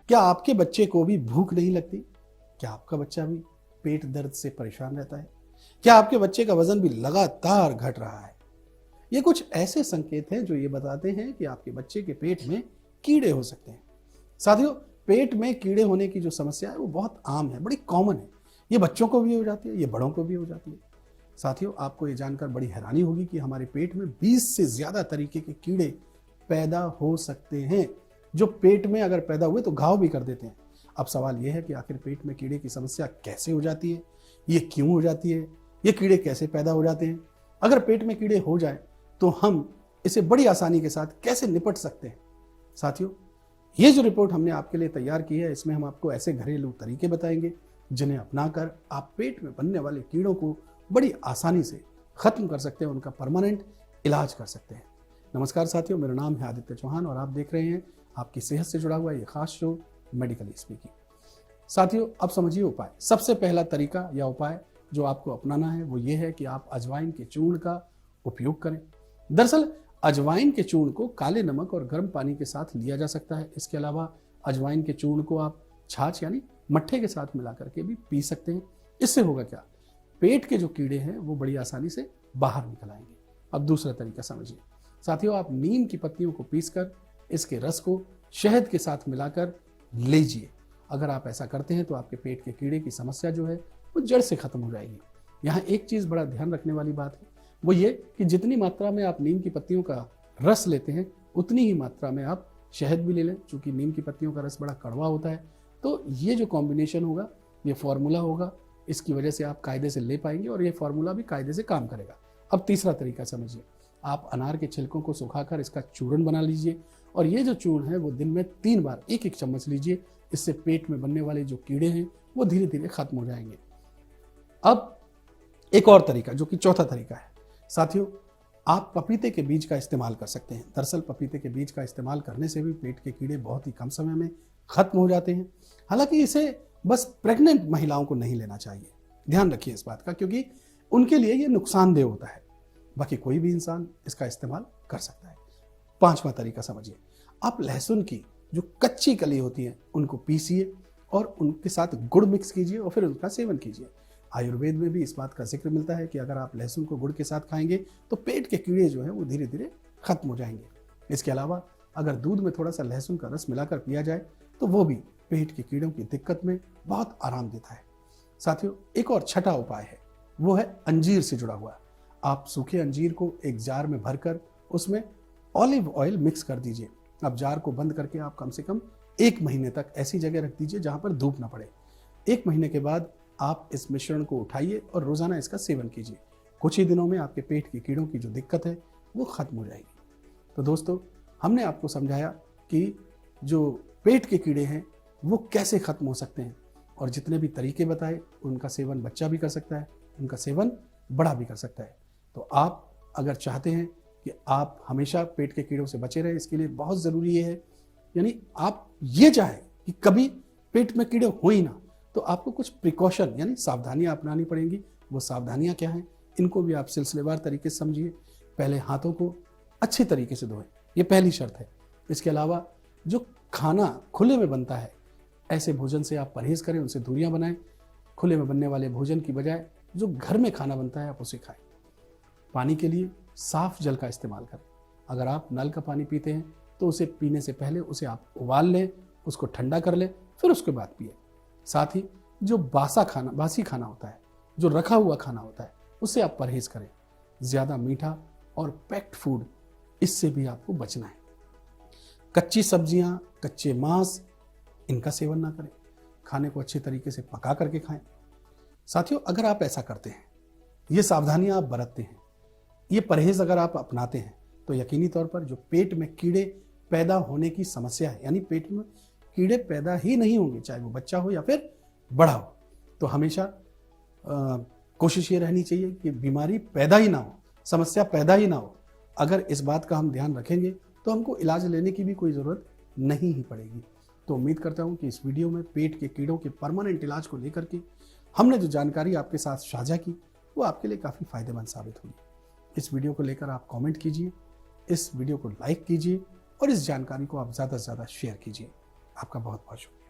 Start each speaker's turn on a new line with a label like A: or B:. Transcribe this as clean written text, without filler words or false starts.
A: क्या आपके बच्चे को भी भूख नहीं लगती? क्या आपका बच्चा भी पेट दर्द से परेशान रहता है? क्या आपके बच्चे का वजन भी लगातार घट रहा है? ये कुछ ऐसे संकेत हैं जो ये बताते हैं कि आपके बच्चे के पेट में कीड़े हो सकते हैं। साथियों, पेट में कीड़े होने की जो समस्या है वो बहुत आम है, बड़ी कॉमन है। ये बच्चों को भी हो जाती है, ये बड़ों को भी हो जाती है। साथियों, आपको ये जानकर बड़ी हैरानी होगी कि हमारे पेट में 20 से ज्यादा तरीके के कीड़े पैदा हो सकते हैं, जो पेट में अगर पैदा हुए तो घाव भी कर देते हैं। अब सवाल यह है कि आखिर पेट में कीड़े की समस्या कैसे हो जाती है, ये क्यों हो जाती है, ये कीड़े कैसे पैदा हो जाते हैं, अगर पेट में कीड़े हो जाए तो हम इसे बड़ी आसानी के साथ कैसे निपट सकते हैं। साथियों, ये जो रिपोर्ट हमने आपके लिए तैयार की है, इसमें हम आपको ऐसे घरेलू तरीके बताएंगे जिन्हें अपनाकर आप पेट में बनने वाले कीड़ों को बड़ी आसानी से खत्म कर सकते हैं, उनका परमानेंट इलाज कर सकते हैं। नमस्कार साथियों, मेरा नाम है आदित्य चौहान और आप देख रहे हैं आपकी सेहत से जुड़ा हुआ ये खास शो मेडिकल स्पीकिंग। साथियों, अब समझिए उपाय। सबसे पहला तरीका या उपाय जो आपको अपनाना है वो ये है कि आप अजवाइन के चूर्ण का उपयोग करें। दरअसल अजवाइन के चूर्ण को काले नमक और गर्म पानी के साथ लिया जा सकता है। इसके अलावा अजवाइन के चूर्ण को आप छाछ यानी मट्ठे के साथ मिला करके भी पी सकते हैं। इससे होगा क्या, पेट के जो कीड़े हैं वो बड़ी आसानी से बाहर निकल आएंगे। अब दूसरा तरीका समझिए। साथियों, आप नीम की पत्तियों को पीसकर इसके रस को शहद के साथ मिलाकर लीजिए। अगर आप ऐसा करते हैं तो आपके पेट के कीड़े की समस्या जो है वो जड़ से खत्म हो जाएगी। यहाँ एक चीज़ बड़ा ध्यान रखने वाली बात है, वो ये कि जितनी मात्रा में आप नीम की पत्तियों का रस लेते हैं उतनी ही मात्रा में आप शहद भी ले लें। चूंकि नीम की पत्तियों का रस बड़ा कड़वा होता है, तो ये जो कॉम्बिनेशन होगा, ये फॉर्मूला होगा, इसकी वजह से आप कायदे से ले पाएंगे और ये फॉर्मूला भी कायदे से काम करेगा। अब तीसरा तरीका समझिए। आप अनार के छिलकों को सुखाकर इसका चूर्ण बना लीजिए और ये जो चूर्ण है वो दिन में 3 बार 1-1 चम्मच लीजिए। इससे पेट में बनने वाले जो कीड़े हैं वो धीरे धीरे खत्म हो जाएंगे। अब एक और तरीका जो कि चौथा तरीका है। साथियों, आप पपीते के बीज का इस्तेमाल कर सकते हैं। दरअसल पपीते के बीज का इस्तेमाल करने से भी पेट के कीड़े बहुत ही कम समय में खत्म हो जाते हैं। हालांकि इसे बस प्रेग्नेंट महिलाओं को नहीं लेना चाहिए, ध्यान रखिए इस बात का, क्योंकि उनके लिए ये नुकसानदेह होता है। बाकी कोई भी इंसान इसका इस्तेमाल कर सकता है। पांचवा तरीका समझिए। आप लहसुन की जो कच्ची कली होती है उनको पीसिए और उनके साथ गुड़ मिक्स कीजिए और फिर उनका सेवन कीजिए। आयुर्वेद में भी इस बात का जिक्र मिलता है कि अगर आप लहसुन को गुड़ के साथ खाएंगे तो पेट के कीड़े जो हैं वो धीरे धीरे खत्म हो जाएंगे। इसके अलावा अगर दूध में थोड़ा सा लहसुन का रस मिलाकर पिया जाए तो वो भी पेट के कीड़ों की दिक्कत में बहुत आराम देता है। साथियों, एक और छठा उपाय है, वो है अंजीर से जुड़ा हुआ। आप सूखे अंजीर को एक जार में भरकर उसमें ऑलिव ऑयल मिक्स कर दीजिए। अब जार को बंद करके आप कम से कम 1 महीने तक ऐसी जगह रख दीजिए जहां पर धूप ना पड़े। 1 महीने के बाद आप इस मिश्रण को उठाइए और रोजाना इसका सेवन कीजिए। कुछ ही दिनों में आपके पेट के कीड़ों की जो दिक्कत है वो खत्म हो जाएगी। तो दोस्तों, हमने आपको समझाया कि जो पेट के कीड़े हैं वो कैसे खत्म हो सकते हैं और जितने भी तरीके बताए उनका सेवन बच्चा भी कर सकता है, उनका सेवन बड़ा भी कर सकता है। तो आप अगर चाहते हैं कि आप हमेशा पेट के कीड़ों से बचे रहें, इसके लिए बहुत ज़रूरी है, यानी आप ये चाहें कि कभी पेट में कीड़े हो ही ना, तो आपको कुछ प्रिकॉशन यानी सावधानियां अपनानी पड़ेंगी। वो सावधानियां क्या हैं, इनको भी आप सिलसिलेवार तरीके से समझिए। पहले हाथों को अच्छे तरीके से धोएं, ये पहली शर्त है। इसके अलावा जो खाना खुले में बनता है, ऐसे भोजन से आप परहेज करें, उनसे दूरियां बनाएं। खुले में बनने वाले भोजन की बजाय जो घर में खाना बनता है आप उसे खाएं। पानी के लिए साफ जल का इस्तेमाल करें। अगर आप नल का पानी पीते हैं तो उसे पीने से पहले उसे आप उबाल लें, उसको ठंडा कर लें, फिर उसके बाद पिए। साथ ही जो बासी खाना होता है, जो रखा हुआ खाना होता है, उससे आप परहेज करें। ज़्यादा मीठा और पैक्ड फूड, इससे भी आपको बचना है। कच्ची सब्जियां, कच्चे मांस, इनका सेवन ना करें। खाने को अच्छे तरीके से पका करके खाएं। साथियों, अगर आप ऐसा करते हैं, ये सावधानियां आप बरतते हैं, ये परहेज अगर आप अपनाते हैं, तो यकीनी तौर पर जो पेट में कीड़े पैदा होने की समस्या है, यानी पेट में कीड़े पैदा ही नहीं होंगे, चाहे वो बच्चा हो या फिर बड़ा हो। तो हमेशा कोशिश ये रहनी चाहिए कि बीमारी पैदा ही ना हो, समस्या पैदा ही ना हो। अगर इस बात का हम ध्यान रखेंगे तो हमको इलाज लेने की भी कोई ज़रूरत नहीं ही पड़ेगी। तो उम्मीद करता हूँ कि इस वीडियो में पेट के कीड़ों के परमानेंट इलाज को लेकर के हमने जो जानकारी आपके साथ साझा की वो आपके लिए काफ़ी फायदेमंद साबित होगी। इस वीडियो को लेकर आप कमेंट कीजिए, इस वीडियो को लाइक कीजिए और इस जानकारी को आप ज़्यादा से ज़्यादा शेयर कीजिए। आपका बहुत बहुत शुक्रिया।